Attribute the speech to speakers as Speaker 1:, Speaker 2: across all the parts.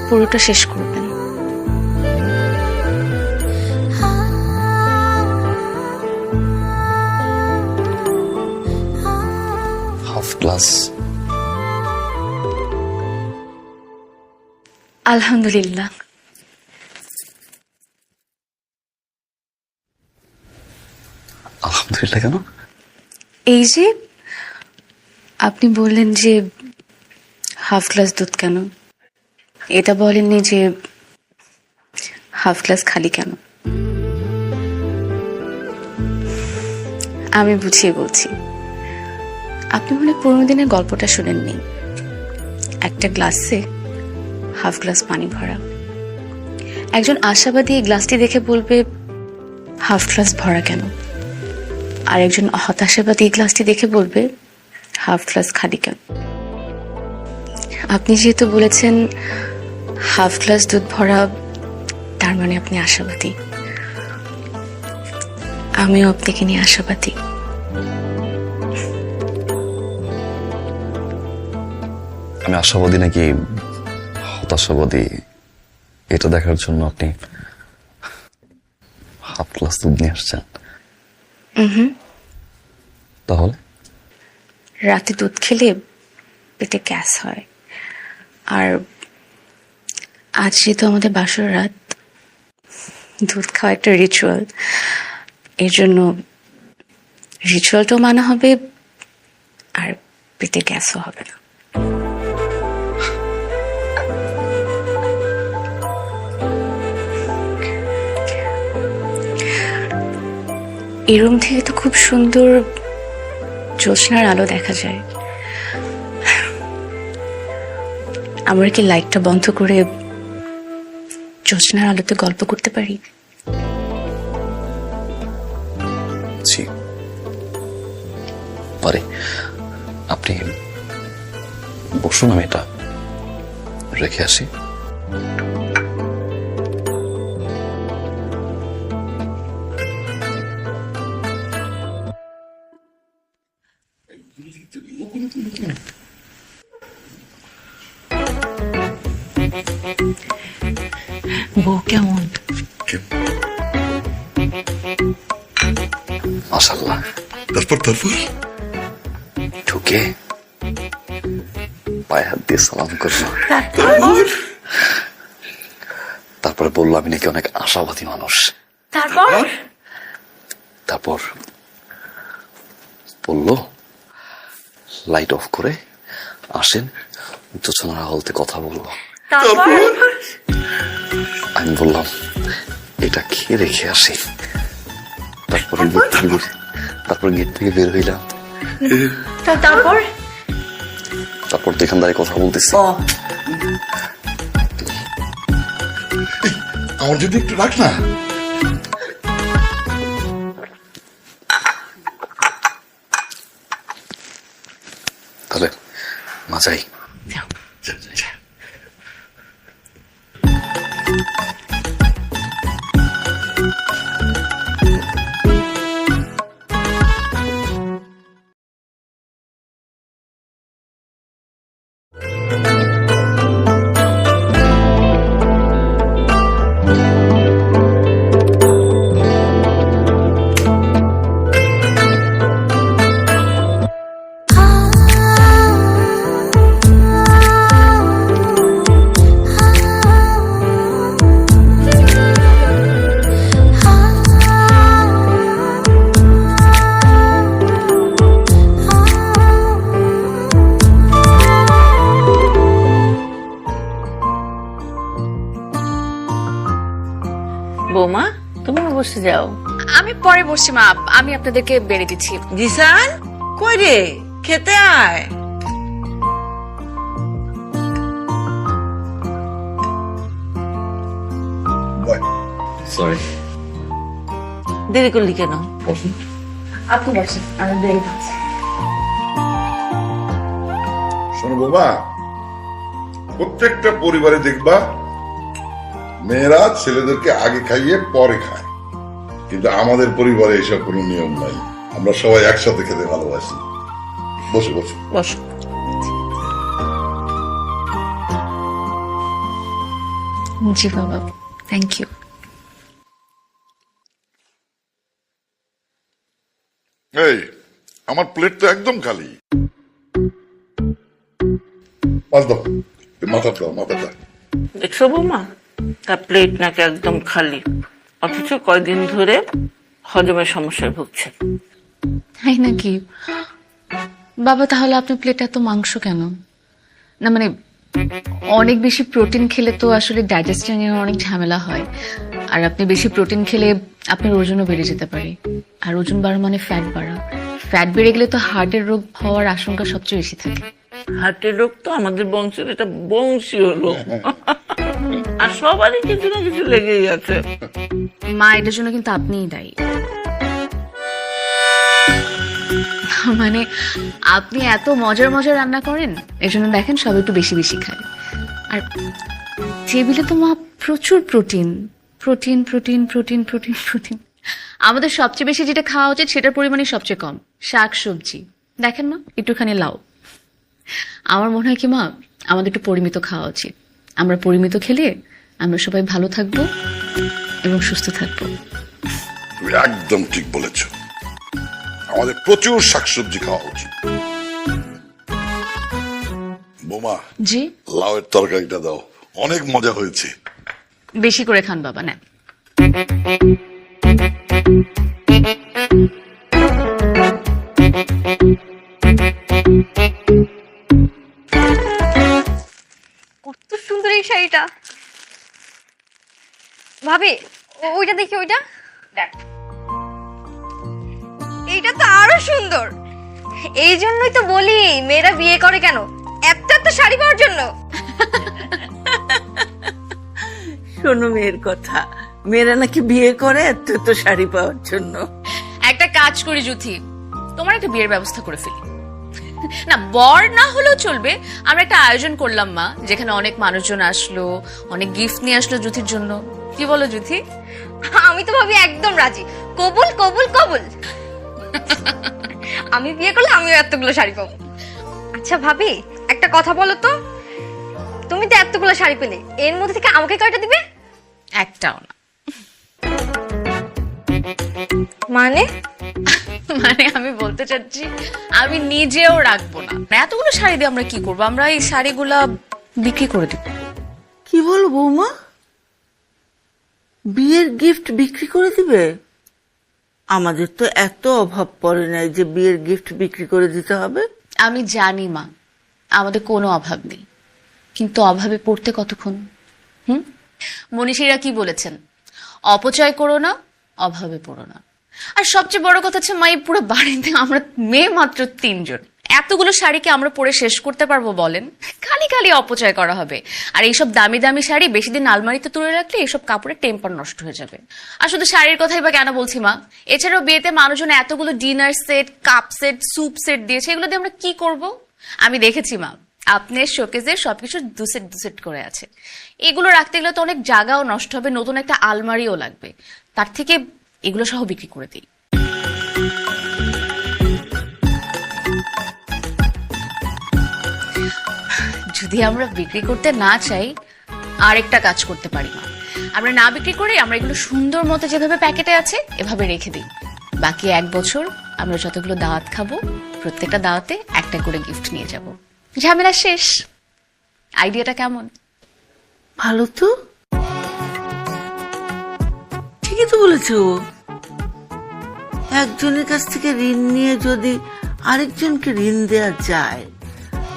Speaker 1: পুরোটা শেষ করবেন।
Speaker 2: Half glass.
Speaker 1: আলহামদুলিল্লাহ।
Speaker 2: আলহামদুলিল্লাহ কেন?
Speaker 1: এই যে আপনি বললেন যে হাফ গ্লাস দুধ কেন, এটা বলেননি যে হাফ গ্লাস খালি কেন। আমি বুঝিয়ে বলছি। আপনি মনে হয় পুরোনো দিনের গল্পটা শুনেননি। একটা গ্লাসে হাফ গ্লাস পানি ভরা। একজন আশাবাদী এই গ্লাসটি দেখে বলবে হাফ গ্লাস ভরা কেন, আর একজন হতাশাবাদী এই গ্লাসটি দেখে বলবে হাফ গ্লাস খালি কেন। আপনি যেহেতু বলেছেন হাফ গ্লাস দুধ ভরা, তার মানে আপনি আশাবাদী। আমিও আপনাকে নিয়ে আশাবাদী।
Speaker 2: আমি আশাবাদী নাকি হতাশাবাদী এটা দেখার জন্য আপনি হাফ গ্লাস দুধ নিয়ে আসছেন? তাহলে
Speaker 1: রাতে দুধ খেলে পেটে গ্যাস হয়, আর আজ যেহেতু আমাদের বাসর রাত, দুধ খাওয়া একটা রিচুয়াল, এর জন্য রিচুয়ালটাও মানা হবে আর পেটে গ্যাসও হবে না। এই রুম থেকে তো খুব সুন্দর জ্যোৎস্নার আলো দেখা যায়। আমরা কি লাইটটা বন্ধ করে জ্যোৎস্নার আলোতে গল্প করতে পারি?
Speaker 2: জি পারে। আপনি বসুন, আমি এটা রেখে আসি।
Speaker 1: বউ কেমন?
Speaker 2: মাশাআল্লাহ।
Speaker 3: তারপর
Speaker 2: ঢুকে পায়ে হাত দিয়ে সালাম করলো, তারপরে বললো আমি নাকি অনেক আশাবাদী মানুষ। তারপর বললো লাইট অফ করে আসেন, জ্যোৎস্নার আলোতে কথা বলবো। আমি বললাম এটা খেয়ে রেখে আসি। তারপর গেট থেকে বের হইলাম। তারপর তো এখান দাঁড়িয়ে কথা বলতেছি।
Speaker 3: আমার যদি একটু রাখ না।
Speaker 2: তাহলে মাজাই।
Speaker 4: বৌমা, তুমিও বসে যাও।
Speaker 1: আমি পরে বসছি মা, আমি আপনাদেরকে বেড়ে দিচ্ছি।
Speaker 4: জিসান কই রে, খেতে আয়।
Speaker 2: সরি,
Speaker 4: দেরি করলি কেন?
Speaker 1: আপনি বসেন, আমি বেড়ে দিচ্ছি।
Speaker 3: শোনো বাবা, প্রত্যেকটা পরিবারে দেখবা মেয়েরা ছেলেদেরকে আগে খাইয়ে পরে খায়, কিন্তু আমাদের পরিবারে এসব কোনো নিয়ম নাই। আমরা সবাই একসাথে খেতে ভালোবাসি। বসে বসে
Speaker 4: বস।
Speaker 1: জি বাবা, থ্যাংক ইউ।
Speaker 3: এই আমার প্লেট তো একদম খালি। মাছ দাও, মাথাটা দাও, মাথাটা।
Speaker 4: দেখছো বৌমা, তার প্লেট নাকি একদম খালি, অথচ কয়দিন ধরে হজমের সমস্যায় ভুগছে।
Speaker 1: তাই নাকি? বাবা তাহলে আপনার প্লেটে এত মাংস কেন? না মানে অনেক বেশি প্রোটিন খেলে তো আসলে ডাইজেশনের অনেক ঝামেলা হয়, আর আপনি বেশি প্রোটিন খেলে আপনার ওজনও বেড়ে যেতে পারে, আর ওজন বাড়া মানে ফ্যাট বাড়া। ফ্যাট বেড়ে গেলে তো হার্টের রোগ হওয়ার আশঙ্কা সবচেয়ে বেশি থাকে।
Speaker 4: হার্টের রোগ তো আমাদের বংশের এটা বংশীয় রোগ, আর সবারই কিছু না কিছু লেগেই আছে।
Speaker 1: মা, এটার জন্য কিন্তু আপনিই দায়ী। মানে আপনি এত মজার মজার রান্না করেন, এজন্য দেখেন সব একটু বেশি বেশি খায়। আর টেবিলে তো মা প্রচুর protein, protein protein protein protein protein. আমাদের সবচেয়ে বেশি যেটা খাওয়া উচিত সেটার পরিমাণই সবচেয়ে কম, শাক সবজি। দেখেন না, একটুখানি লাউ। আমার মনে হয় কি মা, আমাদের একটু পরিমিত খাওয়া উচিত। আমরা পরিমিত খেলে আমরা সবাই ভালো থাকবো এবং সুস্থ থাকবো।
Speaker 3: তুমি একদম ঠিক বলেছ, আমাদের প্রচুর শাকসবজি খাওয়া উচিত। বোমা,
Speaker 1: জি,
Speaker 3: লাউয়ের তরকারিটা দাও, অনেক মজা হয়েছে।
Speaker 1: বেশি করে খান বাবা। না,
Speaker 5: কত সুন্দর এই শাড়িটা ভাবি। ওইটা দেখি, ওইটা দেখ, এইটা তো আরো সুন্দর। এই জন্যই তো বলি মেয়েরা বিয়ে করে কেন, এত এত শাড়ি পাওয়ার জন্য।
Speaker 4: শোনো মেয়ের কথা, মেয়েরা নাকি বিয়ে করে এত এত শাড়ি পাওয়ার জন্য।
Speaker 1: একটা কাজ করি জুথি, তোমার একটা বিয়ের ব্যবস্থা করে ফেলি। না, বর না হলেও চলবে, আমরা একটা আয়োজন করলাম মা, যেখানে অনেক মানুষজন আসলো, অনেক গিফট নিয়ে আসলো জুথির জন্য। কি বলো জুথি?
Speaker 5: আমি তো ভাবি একদম রাজি, কবুল কবুল কবুল। আমি বিয়ে করলে আমিও এতগুলো শাড়ি পাবো। আচ্ছা ভাবি, একটা কথা বলো তো, তুমি তো এতগুলো শাড়ি পেলে, এর মধ্যে থেকে আমাকে কয়টা দিবে?
Speaker 1: একটাও না।
Speaker 5: মানে
Speaker 1: মানে আমি বলতে চাচ্ছি আমি নিজেও রাখবো না। এতগুলো শাড়ি দিয়ে আমরা কি করবো? আমরা এই শাড়িগুলা বিক্রি করে দিব।
Speaker 4: কি বলো বৌমা, বিয়ের গিফট বিক্রি করে দিবে? আমাদের তো এত অভাব পড়ে নাই যে বিয়ের গিফট বিক্রি করে দিতে হবে।
Speaker 1: আমি জানি মা, আমাদের কোনো অভাব নেই, কিন্তু অভাবে পড়তে কতক্ষণ। মনীষীরা কি বলেছেন? অপচয় করো না, অভাবে পড়ো না। আর সবচেয়ে বড় কথা হচ্ছে মা, এই পুরো বাড়িতে আমরা মেয়ে মাত্র 3 জন, এতগুলো শাড়িকে আমরা পরে শেষ করতে পারবো বলেন? খালি খালি অপচয় করা হবে। আর এইসব দামি দামি শাড়ি বেশি দিন আলমারিতে তুলে রাখলে এইসব কাপড়ের টেম্পার নষ্ট হয়ে যাবে। আর শুধু শাড়ির কথাই বা কেন বলছি মা, এছাড়াও বিয়েতে মানুষজন এতগুলো dinner set, cup set, soup set দিয়েছে, এগুলো দিয়ে আমরা কি করব? আমি দেখেছি মা, আপনার শোকেজে সবকিছু দুসেট দুসেট করে আছে। এগুলো রাখতে গেলে তো অনেক জায়গাও নষ্ট হবে, নতুন একটা আলমারিও লাগবে। তার থেকে এগুলো সহ বিক্রি করে দিই। যদি আমরা বিক্রি করতে না চাই, আরেকটা কাজ করতে পারি মা, আমরা না বিক্রি করে আমরা এগুলো সুন্দর মতো যেভাবে প্যাকেটে আছে এভাবে রেখে দিই। বাকি 1 বছর আমরা যতগুলো দাওয়াত খাবো, প্রত্যেকটা দাওয়াতে একটা করে গিফট নিয়ে যাব, ঝামেলা শেষ। আইডিয়াটা কেমন?
Speaker 4: ভালো তো, ঠিকই তো বলেছো। একজনের কাছ থেকে ঋণ নিয়ে যদি আরেকজনকে ঋণ দেওয়া যায়,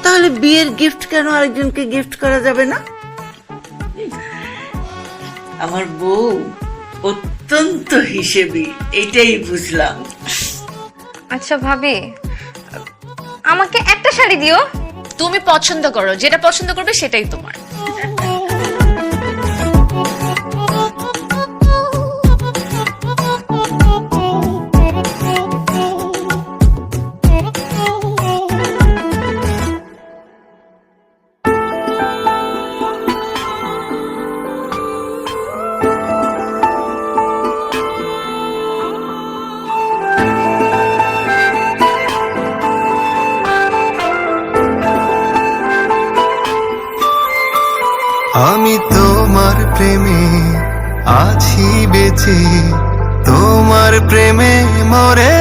Speaker 4: তাহলে বিয়ের গিফট কেন আরেকজনকে গিফট করা যাবে না? আমার বউ অত্যন্ত হিসেবি, এটাই বুঝলাম।
Speaker 5: আচ্ছা ভাবি, আমাকে একটা শাড়ি দিও।
Speaker 1: তুমি পছন্দ করো, যেটা পছন্দ করবে সেটাই তোমার।
Speaker 6: আমি তোমার প্রেমে আছি বেঁচে, তোমার প্রেমে মরে